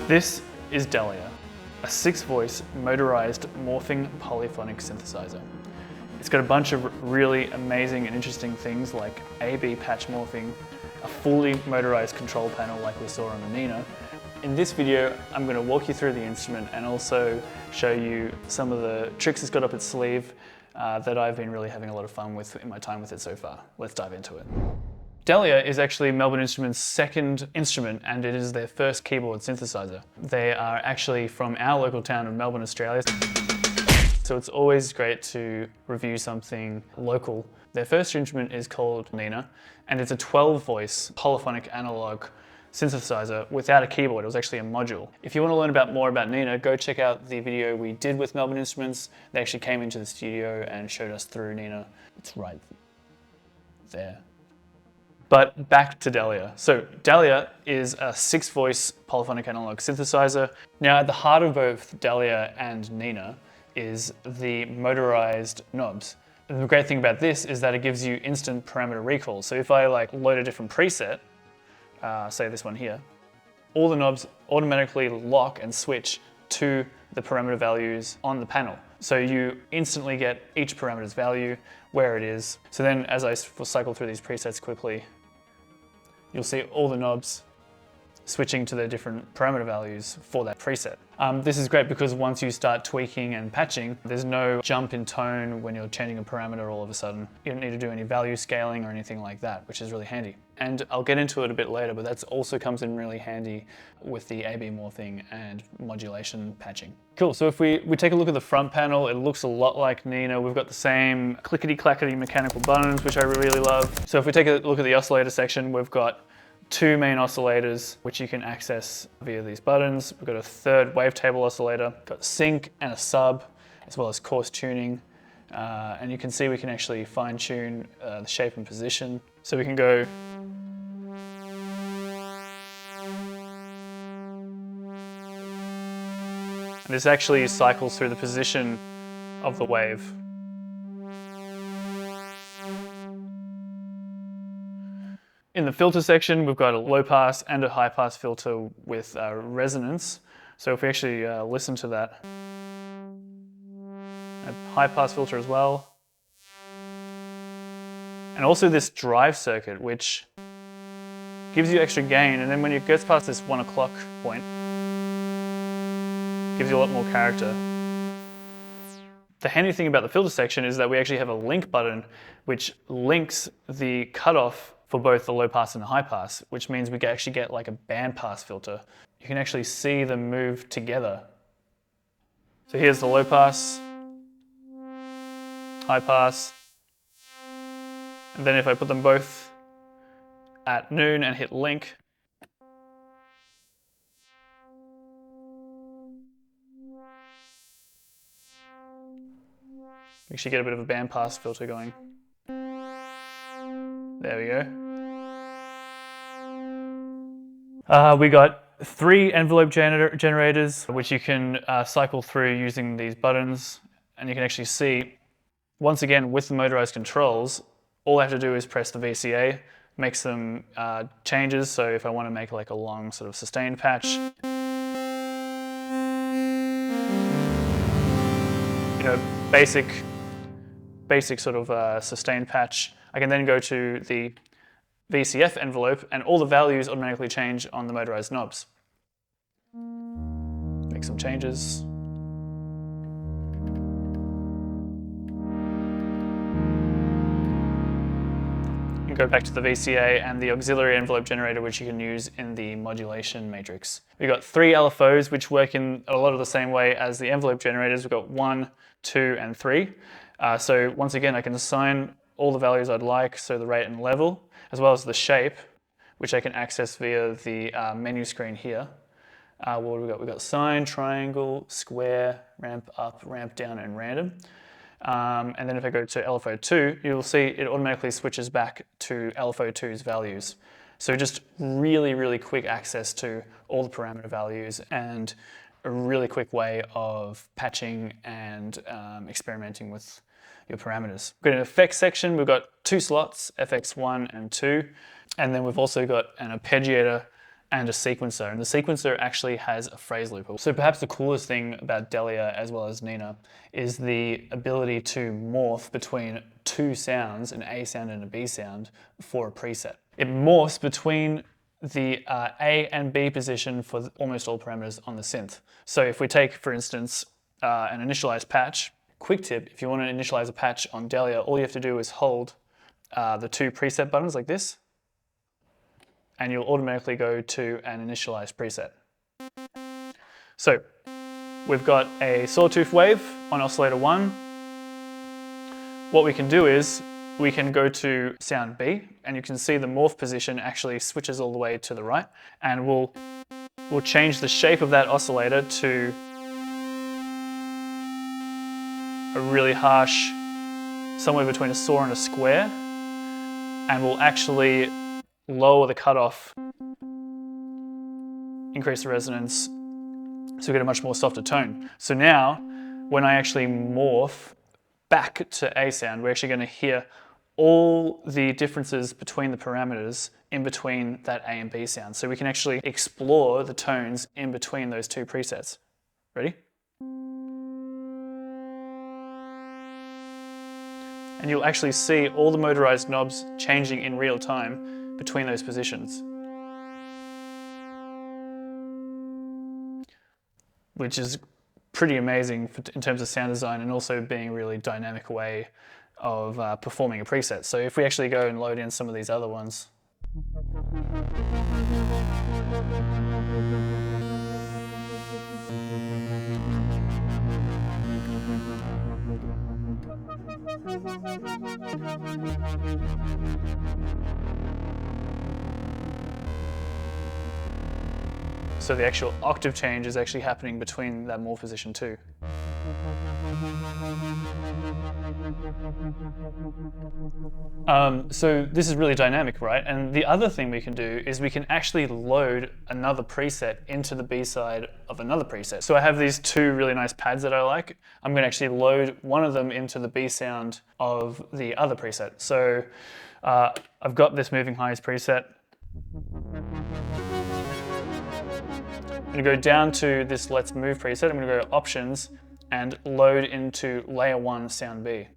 This is DELIA, a 6-voice motorized morphing polyphonic synthesizer. It's got a bunch of really amazing and interesting things like A/B patch morphing, a fully motorized control panel like we saw on the Nina. In this video, I'm going to walk you through the instrument and also show you some of the tricks it's got up its sleeve that I've been really having a lot of fun with in my time with it so far. Let's dive into it. DELIA is actually Melbourne Instruments' second instrument, and it is their first keyboard synthesizer. They are actually from our local town of Melbourne, Australia. So it's always great to review something local. Their first instrument is called Nina, and it's a 12-voice polyphonic analog synthesizer without a keyboard. It was actually a module. If you want to learn more about Nina, go check out the video we did with Melbourne Instruments. They actually came into the studio and showed us through Nina. It's right there. But back to DELIA. So DELIA is a 6-voice polyphonic analog synthesizer. Now at the heart of both DELIA and Nina is the motorized knobs. And the great thing about this is that it gives you instant parameter recall. So if I load a different preset, say this one here, all the knobs automatically lock and switch to the parameter values on the panel. So you instantly get each parameter's value, where it is. So then as I will cycle through these presets quickly, you'll see all the knobs switching to their different parameter values for that preset. This is great because once you start tweaking and patching, there's no jump in tone when you're changing a parameter all of a sudden. You don't need to do any value scaling or anything like that, which is really handy. And I'll get into it a bit later, but that also comes in really handy with the A/B morphing and modulation patching. Cool, so if we take a look at the front panel, it looks a lot like Nina. We've got the same clickety-clackety mechanical buttons, which I really love. So if we take a look at the oscillator section, we've got 2 main oscillators, which you can access via these buttons. We've got a third wavetable oscillator, got sync and a sub, as well as coarse tuning. And you can see we can actually fine tune the shape and position. So we can go and this actually cycles through the position of the wave. In the filter section, we've got a low pass and a high pass filter with resonance. So if we actually listen to that, a high pass filter as well. And also this drive circuit, which gives you extra gain. And then when it gets past this 1 o'clock point, gives you a lot more character. The handy thing about the filter section is that we actually have a link button, which links the cutoff for both the low pass and the high pass, which means we can actually get like a band pass filter. You can actually see them move together. So here's the low pass, high pass, and then if I put them both at noon and hit link, we actually get a bit of a band pass filter going. There we go. We got 3 envelope generators, which you can cycle through using these buttons. And you can actually see, once again, with the motorized controls, all I have to do is press the VCA, make some changes. So if I want to make like a long sort of sustained patch, you know, basic sort of sustained patch. I can then go to the VCF envelope and all the values automatically change on the motorized knobs. Make some changes. You can go back to the VCA and the auxiliary envelope generator, which you can use in the Modulation Matrix. We've got 3 LFOs, which work in a lot of the same way as the envelope generators. We've got 1, 2, and 3. So once again, I can assign all the values I'd like, so the rate and level, as well as the shape, which I can access via the menu screen here. What have we got? We've got sine, triangle, square, ramp up, ramp down, and random. And then if I go to LFO2, you'll see it automatically switches back to LFO2's values. So just really, really quick access to all the parameter values and a really quick way of patching and experimenting with your parameters. We've got an effects section. We've got 2 slots, FX1 and 2. And then we've also got an arpeggiator and a sequencer. And the sequencer actually has a phrase looper. So perhaps the coolest thing about DELIA as well as Nina is the ability to morph between two sounds, an A sound and a B sound, for a preset. It morphs between the A and B position for almost all parameters on the synth. So if we take, for instance, an initialized patch, quick tip, if you want to initialize a patch on DELIA, all you have to do is hold the two preset buttons like this, and you'll automatically go to an initialized preset. So we've got a sawtooth wave on oscillator 1. What we can do is we can go to sound B, and you can see the morph position actually switches all the way to the right, and we'll change the shape of that oscillator to a really harsh, somewhere between a saw and a square, and we'll actually lower the cutoff, increase the resonance, so we get a much more softer tone. So now, when I actually morph back to A sound, we're actually going to hear all the differences between the parameters in between that A and B sound. So we can actually explore the tones in between those two presets. Ready? And you'll actually see all the motorized knobs changing in real time between those positions, which is pretty amazing in terms of sound design, and also being a really dynamic way of performing a preset. So if we actually go and load in some of these other ones, so the actual octave change is actually happening between that morph position too. So this is really dynamic, right? And the other thing we can do is we can actually load another preset into the B side of another preset. So I have these two really nice pads that I like. I'm going to actually load one of them into the B sound of the other preset. So I've got this moving highs preset. I'm going to go down to this Let's Move preset. I'm going to go to Options and load into Layer 1 Sound B.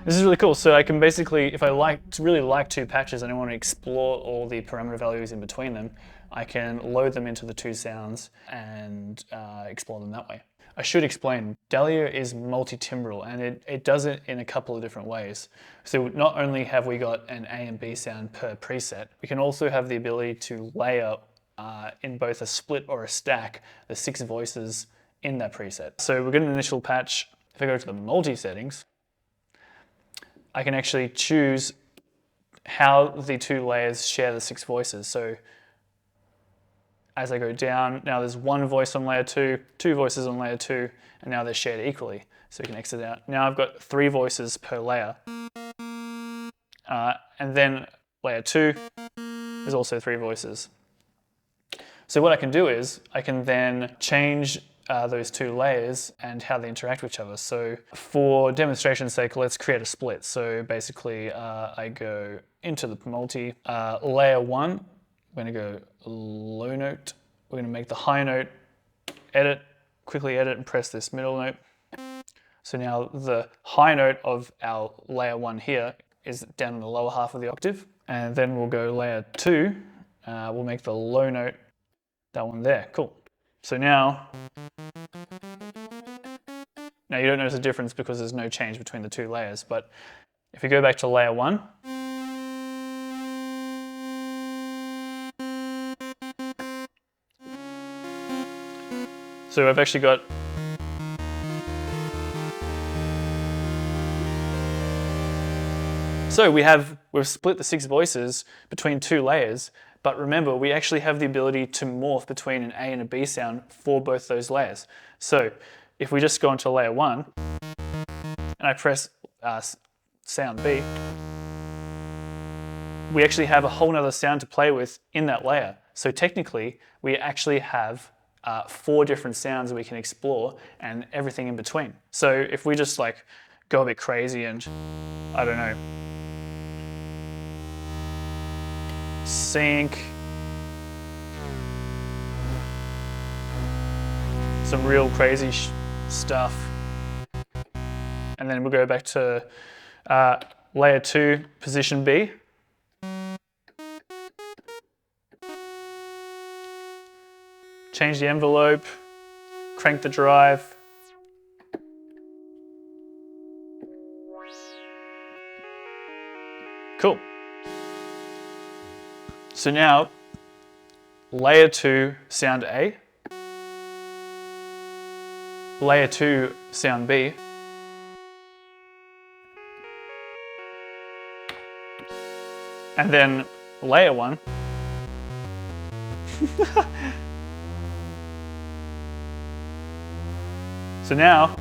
This is really cool. So I can basically, if I really like two patches and I want to explore all the parameter values in between them, I can load them into the two sounds and explore them that way. I should explain, DELIA is multi-timbral, and it does it in a couple of different ways. So not only have we got an A and B sound per preset, we can also have the ability to layer in both a split or a stack the 6 voices in that preset. So we've got an initial patch. If I go to the multi settings, I can actually choose how the 2 layers share the 6 voices. So as I go down, now there's 1 voice on layer 2, 2 voices on layer 2, and now they're shared equally. So we can exit out. Now I've got 3 voices per layer. And then layer 2, there's also 3 voices. So what I can do is, I can then change those 2 layers and how they interact with each other. So for demonstration's sake, let's create a split. So basically, I go into the multi, layer 1, I'm going to go low note. We're going to make the high note, edit, quickly edit and press this middle note. So now the high note of our layer 1 here is down in the lower half of the octave. And then we'll go layer 2, we'll make the low note, that one there, cool. So now you don't notice a difference because there's no change between the 2 layers, but if you go back to layer 1, so I've actually got we've split the 6 voices between 2 layers, but remember, we actually have the ability to morph between an A and a B sound for both those layers. So if we just go into layer 1 and I press sound B, we actually have a whole nother sound to play with in that layer. So technically, we actually have 4 different sounds we can explore and everything in between. So if we just like go a bit crazy and, I don't know, sync, some real crazy stuff, and then we'll go back to layer 2, position B. Change the envelope, crank the drive. Cool. So now, layer 2, sound A. Layer 2, sound B. And then layer 1. So now,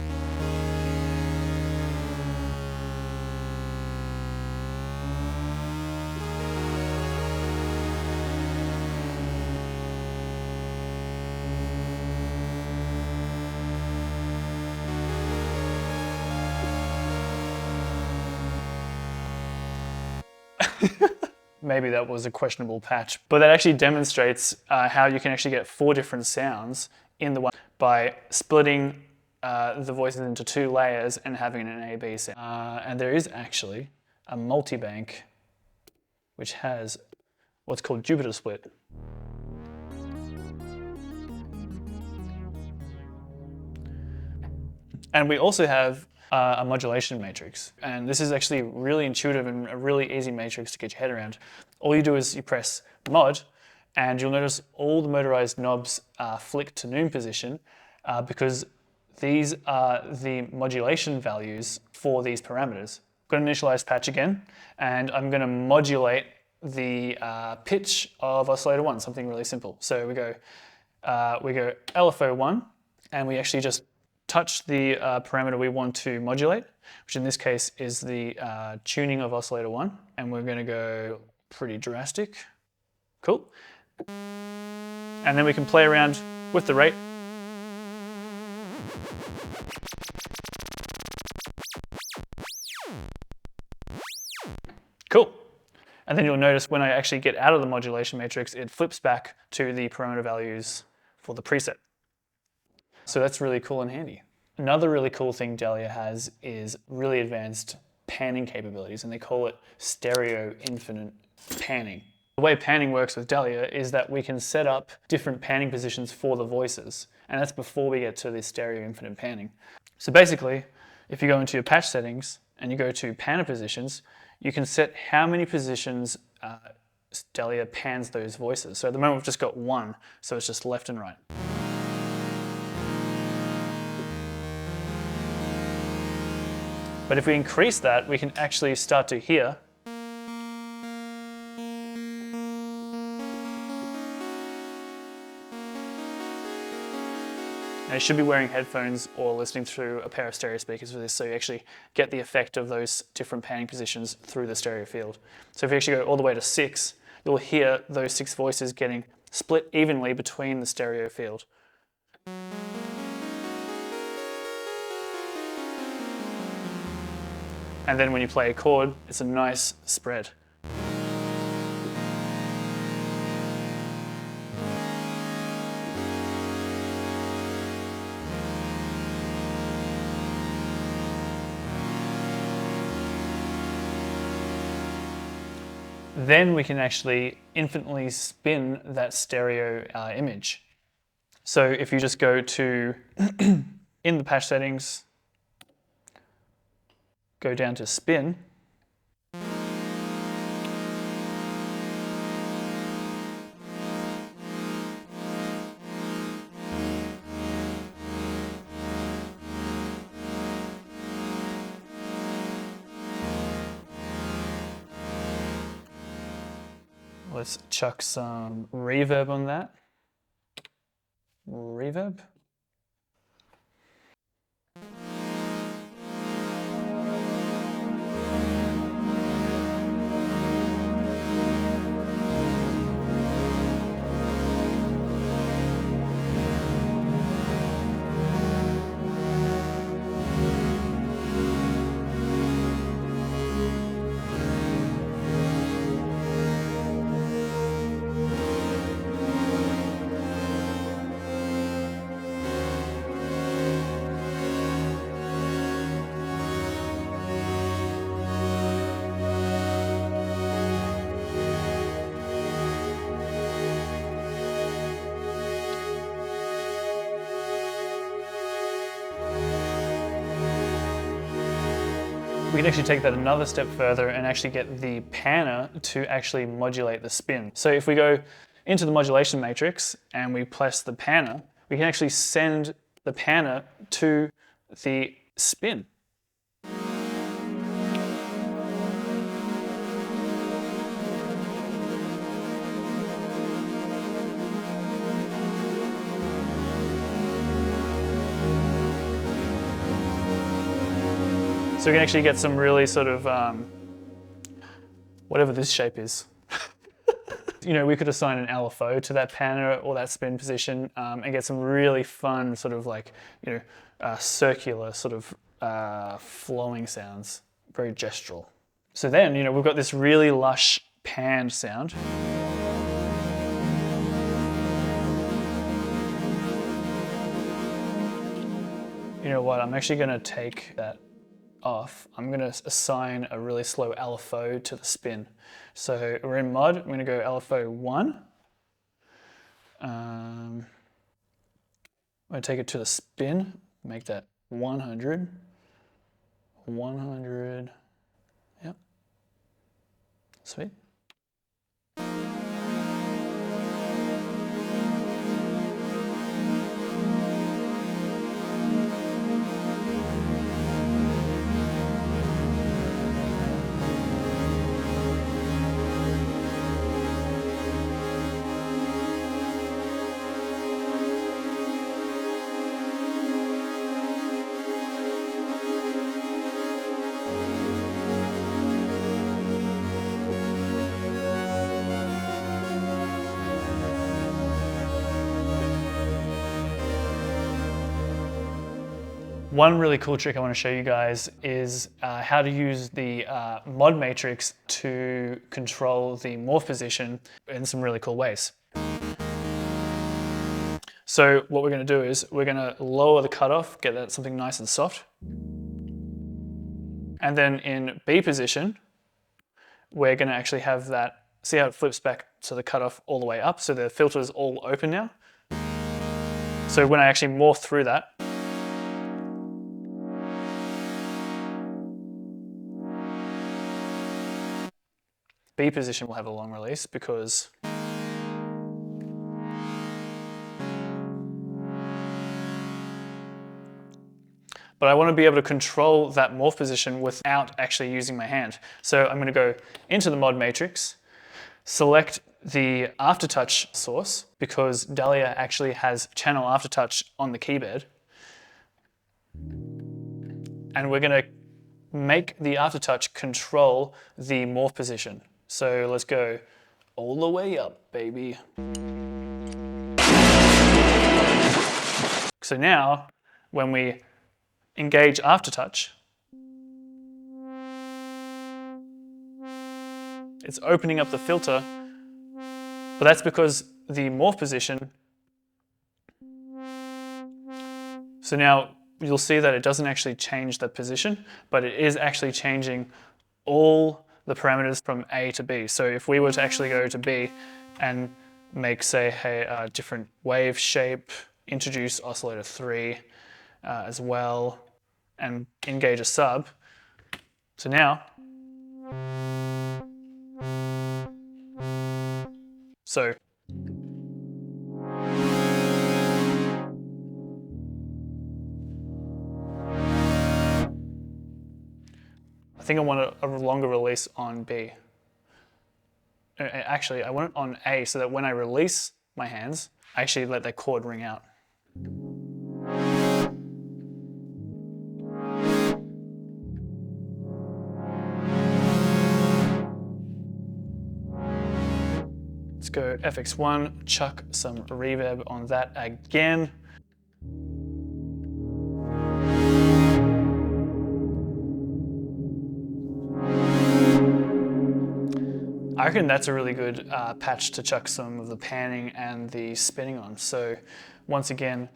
maybe that was a questionable patch, but that actually demonstrates how you can actually get 4 different sounds in the one by splitting the voices into 2 layers and having an A-B sound. And there is actually a multi-bank which has what's called Jupiter split. And we also have a modulation matrix. And this is actually really intuitive and a really easy matrix to get your head around. All you do is you press mod, and you'll notice all the motorized knobs are flicked to noon position because these are the modulation values for these parameters. I'm going to initialize patch again, and I'm going to modulate the pitch of oscillator 1, something really simple. So we go LFO 1, and we actually just touch the parameter we want to modulate, which in this case is the tuning of oscillator 1, and we're going to go pretty drastic. Cool. And then we can play around with the rate. Cool. And then you'll notice when I actually get out of the modulation matrix, it flips back to the parameter values for the preset. So that's really cool and handy. Another really cool thing DELIA has is really advanced panning capabilities, and they call it stereo infinite panning. The way panning works with DELIA is that we can set up different panning positions for the voices, and that's before we get to the stereo infinite panning. So basically, if you go into your patch settings and you go to panner positions, you can set how many positions DELIA pans those voices. So at the moment we've just got 1, so it's just left and right. But if we increase that, we can actually start to hear Now you should be wearing headphones or listening through a pair of stereo speakers for this, so you actually get the effect of those different panning positions through the stereo field. So if you actually go all the way to 6, you'll hear those 6 voices getting split evenly between the stereo field. And then when you play a chord, it's a nice spread. Then we can actually infinitely spin that stereo image. So if you just go to, in the patch settings, go down to spin, let's chuck some reverb on that. Reverb. we can actually take that another step further and actually get the panner to actually modulate the spin. So if we go into the modulation matrix and we press the panner, we can actually send the panner to the spin. So we can actually get some really sort of, whatever this shape is. You know, we could assign an LFO to that panner or that spin position and get some really fun sort of like, you know, circular sort of flowing sounds, very gestural. So then, you know, we've got this really lush panned sound. You know what, I'm actually gonna take that off. I'm going to assign a really slow LFO to the spin. So we're in mod, I'm going to go LFO 1. I'm going to take it to the spin, make that 100. 100. Yep. Sweet. One really cool trick I want to show you guys is how to use the mod matrix to control the morph position in some really cool ways. So what we're going to do is we're going to lower the cutoff, get that something nice and soft. And then in B position, we're going to actually have that, see how it flips back to the cutoff all the way up. So the filter is all open now. So when I actually morph through that, B position will have a long release because but I want to be able to control that morph position without actually using my hand. So I'm going to go into the mod matrix, select the aftertouch source because DELIA actually has channel aftertouch on the keyboard. And we're going to make the aftertouch control the morph position. So let's go all the way up, baby. So now, when we engage aftertouch, it's opening up the filter, but that's because the morph position. So now you'll see that it doesn't actually change the position, but it is actually changing all the parameters from A to B. So if we were to actually go to B and make, say, a different wave shape, introduce oscillator 3 as well, and engage a sub. So now, so I think I want a longer release on B. Actually, I want it on A so that when I release my hands, I actually let that chord ring out. Let's go FX1, chuck some reverb on that again. I reckon that's a really good patch to chuck some of the panning and the spinning on. So once again,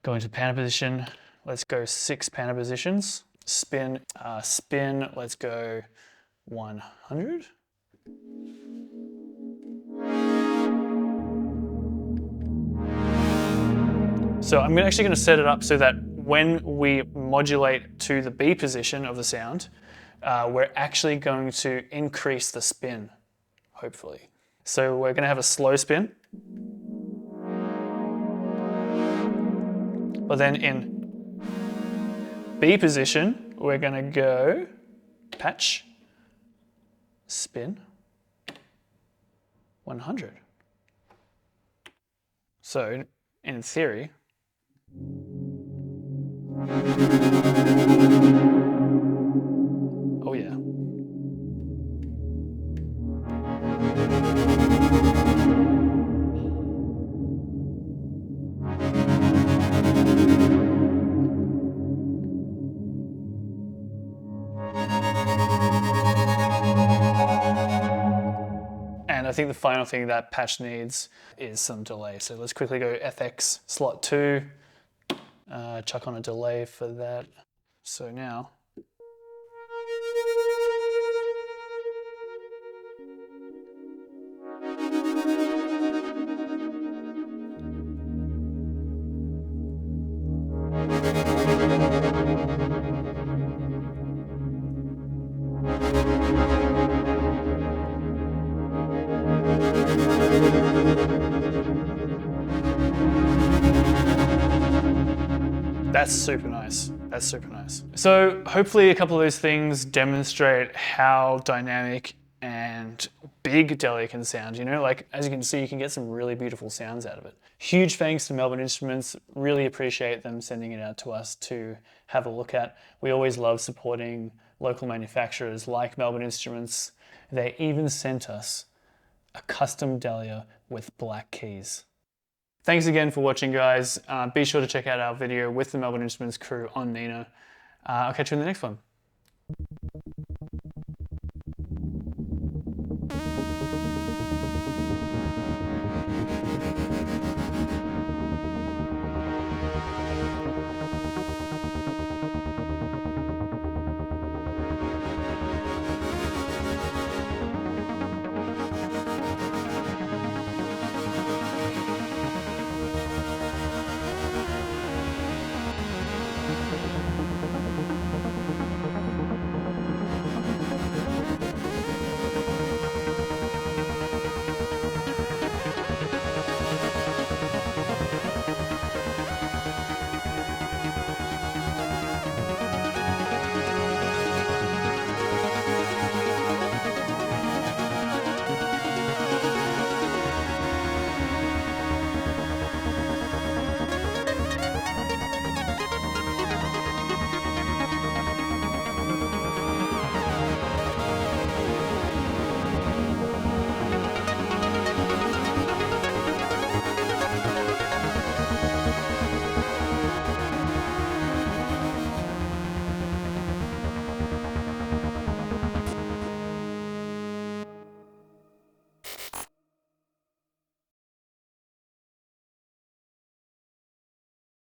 going to panner position, let's go 6 panner positions. Spin, let's go 100. So I'm actually going to set it up so that when we modulate to the B position of the sound, we're actually going to increase the spin, hopefully. So we're going to have a slow spin. But then in B position, we're going to go patch, spin, 100. So in theory, oh yeah. And I think the final thing that patch needs is some delay. So let's quickly go FX slot 2, chuck on a delay for that. So now, that's super nice. That's super nice. So hopefully a couple of those things demonstrate how dynamic and big DELIA can sound, you know, like as you can see, you can get some really beautiful sounds out of it. Huge thanks to Melbourne Instruments. Really appreciate them sending it out to us to have a look at. We always love supporting local manufacturers like Melbourne Instruments. They even sent us a custom DELIA with black keys. Thanks again for watching, guys. Be sure to check out our video with the Melbourne Instruments crew on Nina. I'll catch you in the next one.